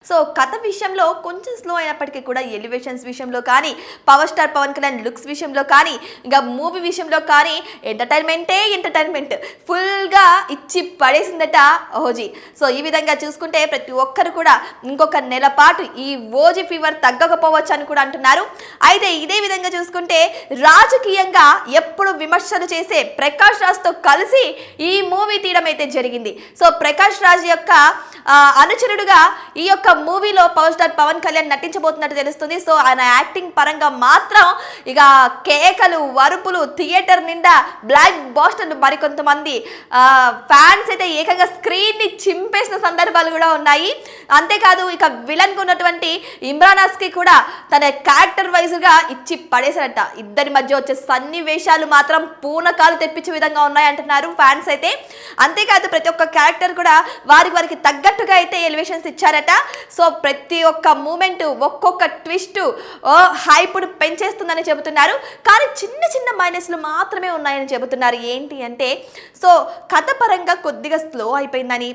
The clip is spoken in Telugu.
సో కథ విషయంలో కొంచెం స్లో అయినప్పటికీ కూడా ఎలివేషన్స్ విషయంలో కానీ power star Pawan Kalyan looks విషయంలో కానీ ఇంకా మూవీ విషయంలో కానీ ఎంటర్టైన్మెంట్ ఫుల్గా ఇచ్చి పడేసిందట ఓజీ. సో ఈ విధంగా చూసుకుంటే ప్రతి ఒక్కరు కూడా ఇంకొక నెల పాటు ఈ ఓజీ ఫీవర్ తగ్గకపోవచ్చు అని కూడా అంటున్నారు. అయితే ఇదే విధంగా చూసుకుంటే రాజకీయంగా ఎప్పుడు విమర్శలు చేసే ప్రకాష్ రాజ్తో కలిసి ఈ మూవీ తీయడం అయితే జరిగింది. సో ప్రకాష్ రాజ్ యొక్క అనుచరుడుగా ఈ యొక్క మూవీలో పవర్ స్టార్ పవన్ కళ్యాణ్ నటించబోతున్నట్టు తెలుస్తుంది. సో ఆయన యాక్టింగ్ పరంగా మాత్రం ఇక కేకలు వరుపులు థియేటర్ నిండా బ్లాక్ బాస్టర్లు, మరికొంతమంది ఫ్యాన్స్ అయితే ఏకంగా స్క్రీన్ ని చింపేసిన సందర్భాలు కూడా ఉన్నాయి. అంతేకాదు ఇక విలన్ కు ఉన్నటువంటి ఇమ్రాన్ హాస్కి కూడా తన క్యారెక్టర్ వైజ్ గా ఇచ్చి పడేశారట. ఇద్దరి మధ్య వచ్చే సన్నివేశాలు మాత్రం పూనకాలు తెప్పించే విధంగా ఉన్నాయి అంటున్నారు ఫ్యాన్స్ అయితే. అంతేకాదు ప్రతి ఒక్క క్యారెక్టర్ కూడా వారికి తగ్గట్టుగా అయితే ఎలివేషన్స్ ఇచ్చారట. సో ప్రతి ఒక్క మూమెంట్ ఒక్కొక్క ట్విస్ట్ హైప్ను పెంచేస్తుందని చెబుతున్నారు. కానీ చిన్న మైనస్లు మాత్రమే ఉన్నాయని చెబుతున్నారు. ఏంటి అంటే సో కథ పరంగా కొద్దిగా స్లో అయిపోయిందని,